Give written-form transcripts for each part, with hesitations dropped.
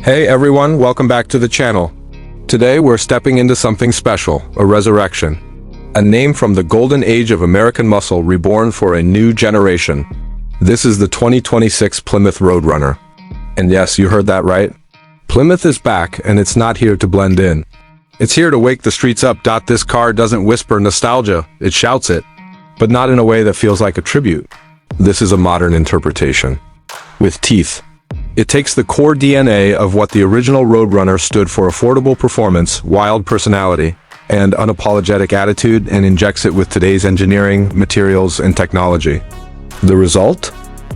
Hey everyone, welcome back to the channel. Today we're stepping into something special, a resurrection. A name from the golden age of American muscle reborn for a new generation. This is the 2026 Plymouth Roadrunner. And yes, you heard that right. Plymouth is back, and it's not here to blend in. It's here to wake the streets up. This car doesn't whisper nostalgia, it shouts it. But not in a way that feels like a tribute. This is a modern interpretation. With teeth. It takes the core DNA of what the original Roadrunner stood for: affordable performance, wild personality, and unapologetic attitude, and injects it with today's engineering, materials, and technology. The result?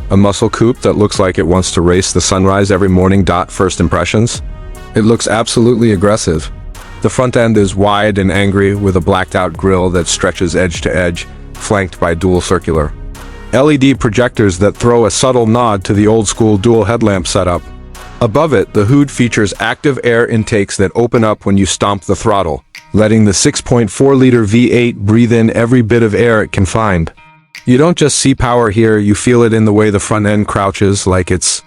A muscle coupe that looks like it wants to race the sunrise every morning. First impressions? It looks absolutely aggressive. The front end is wide and angry, with a blacked-out grille that stretches edge to edge, flanked by dual circular LED projectors that throw a subtle nod to the old-school dual headlamp setup. Above it, the hood features active air intakes that open up when you stomp the throttle, letting the 6.4-liter V8 breathe in every bit of air it can find. You don't just see power here, you feel it in the way the front end crouches, like it's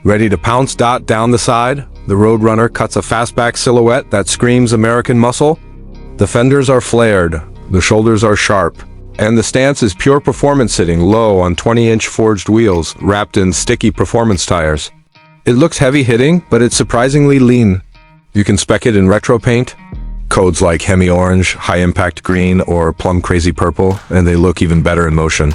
ready to pounce. Down the side, the Roadrunner cuts a fastback silhouette that screams American muscle. The fenders are flared, the shoulders are sharp, and the stance is pure performance, sitting low on 20-inch forged wheels wrapped in sticky performance tires. It looks heavy-hitting, but it's surprisingly lean. You can spec it in retro paint, codes like Hemi Orange, High Impact Green, or Plum Crazy Purple, and they look even better in motion.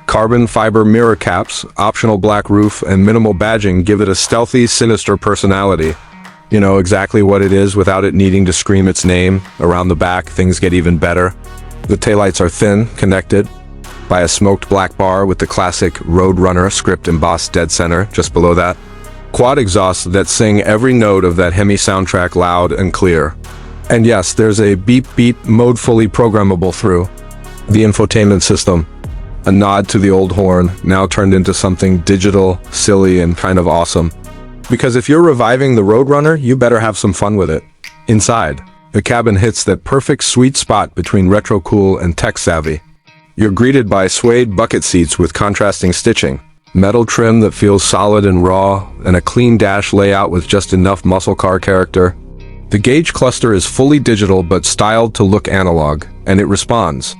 Carbon fiber mirror caps, optional black roof, and minimal badging give it a stealthy, sinister personality. You know exactly what it is without it needing to scream its name. Around the back, things get even better. The taillights are thin, connected by a smoked black bar with the classic Roadrunner script embossed dead center just below that. Quad exhausts that sing every note of that Hemi soundtrack loud and clear. And yes, there's a beep mode fully programmable through the infotainment system. A nod to the old horn, now turned into something digital, silly, and kind of awesome. Because if you're reviving the Roadrunner, you better have some fun with it. Inside, the cabin hits that perfect sweet spot between retro cool and tech savvy. You're greeted by suede bucket seats with contrasting stitching, metal trim that feels solid and raw, and a clean dash layout with just enough muscle car character. The gauge cluster is fully digital but styled to look analog, and it responds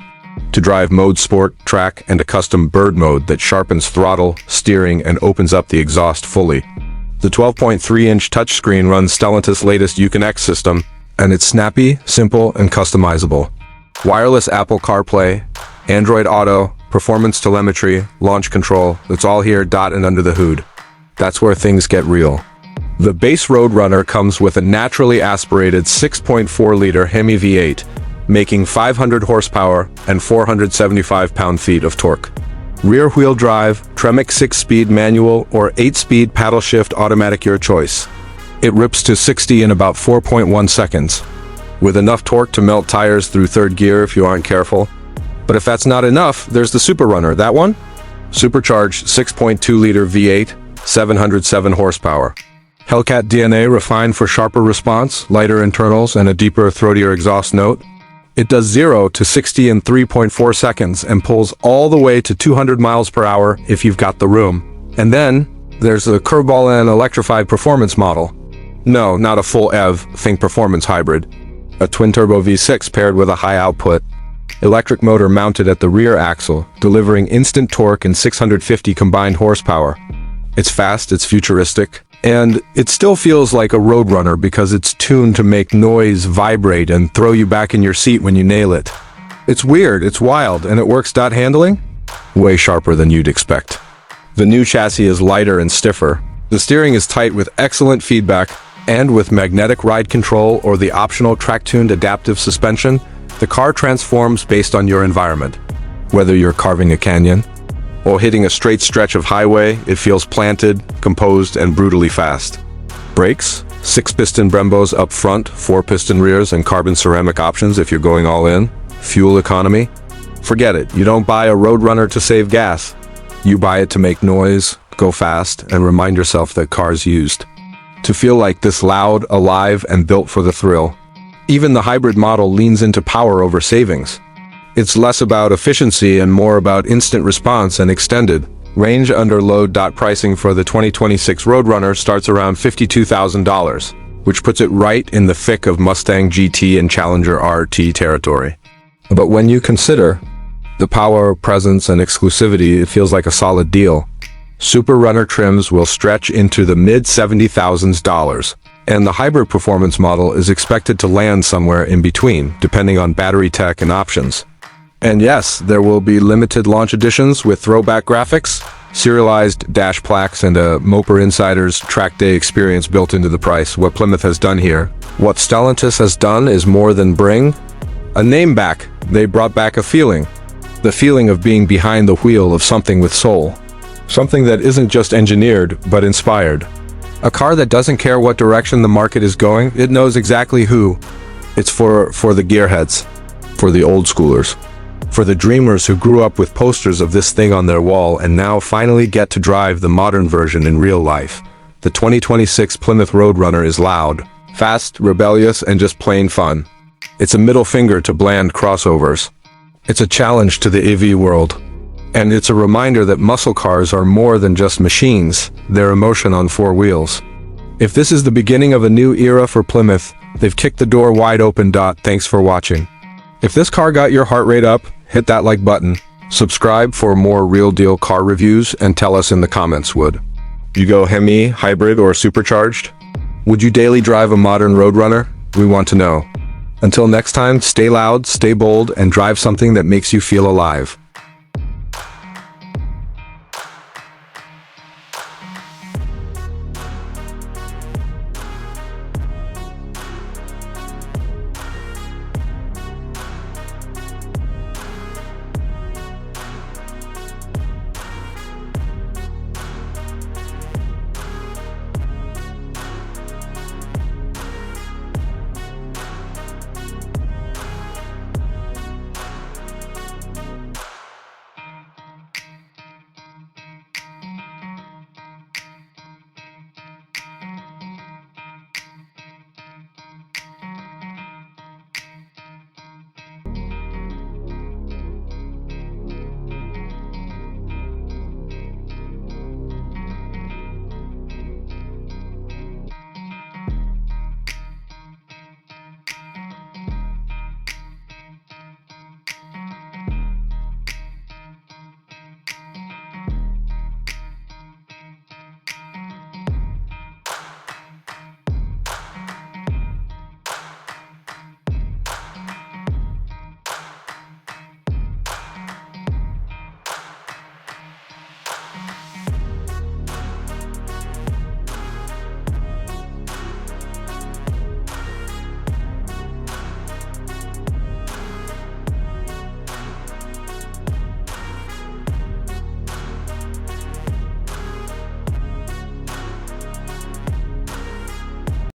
to drive mode, sport, track, and a custom bird mode that sharpens throttle, steering, and opens up the exhaust fully. The 12.3-inch touchscreen runs Stellantis' latest Uconnect system, and it's snappy, simple, and customizable. Wireless Apple CarPlay, Android Auto, performance telemetry, launch control, it's all here. And under the hood, that's where things get real. The base Roadrunner comes with a naturally aspirated 6.4-liter Hemi V8, making 500 horsepower and 475 pound-feet of torque. Rear-wheel drive, Tremec 6-speed manual, or 8-speed paddle shift automatic, your choice. It rips to 60 in about 4.1 seconds, with enough torque to melt tires through third gear if you aren't careful. But if that's not enough, there's the Super Runner, that one? Supercharged 6.2-liter V8, 707 horsepower. Hellcat DNA refined for sharper response, lighter internals, and a deeper, throatier exhaust note. It does 0 to 60 in 3.4 seconds and pulls all the way to 200 miles per hour if you've got the room. And then there's the curveball and electrified performance model. No, not a full EV, think performance hybrid. A twin-turbo V6 paired with a high-output electric motor mounted at the rear axle, delivering instant torque and 650 combined horsepower. It's fast, it's futuristic, and it still feels like a Roadrunner because it's tuned to make noise vibrate and throw you back in your seat when you nail it. It's weird, it's wild, and it works. Handling? Way sharper than you'd expect. The new chassis is lighter and stiffer. The steering is tight with excellent feedback, and with magnetic ride control or the optional track-tuned adaptive suspension, the car transforms based on your environment. Whether you're carving a canyon or hitting a straight stretch of highway, it feels planted, composed, and brutally fast. Brakes? 6-piston Brembos up front, 4-piston rears, and carbon ceramic options if you're going all in. Fuel economy? Forget it, you don't buy a Roadrunner to save gas. You buy it to make noise, go fast, and remind yourself that cars used to feel like this: loud, alive, and built for the thrill. Even the hybrid model leans into power over savings. It's less about efficiency and more about instant response and extended, Range under load. Pricing for the 2026 Roadrunner starts around $52,000, which puts it right in the thick of Mustang GT and Challenger RT territory. But when you consider the power, presence, and exclusivity, it feels like a solid deal. Super Runner trims will stretch into the mid-$70,000s, and the hybrid performance model is expected to land somewhere in between, depending on battery tech and options. And yes, there will be limited launch editions with throwback graphics, serialized dash plaques, and a Mopar Insider's track day experience built into the price. What Plymouth has done here, what Stellantis has done, is more than bring a name back. They brought back a feeling. The feeling of being behind the wheel of something with soul. Something that isn't just engineered, but inspired. A car that doesn't care what direction the market is going. It knows exactly who. It's for the gearheads, for the old schoolers, for the dreamers who grew up with posters of this thing on their wall and now finally get to drive the modern version in real life. The 2026 Plymouth Roadrunner is loud, fast, rebellious, and just plain fun. It's a middle finger to bland crossovers. It's a challenge to the AV world. And it's a reminder that muscle cars are more than just machines, they're emotion on four wheels. If this is the beginning of a new era for Plymouth, they've kicked the door wide open. Thanks for watching. If this car got your heart rate up, hit that like button, subscribe for more real deal car reviews, and tell us in the comments, would you go Hemi, hybrid, or supercharged? Would you daily drive a modern Roadrunner? We want to know. Until next time, stay loud, stay bold, and drive something that makes you feel alive.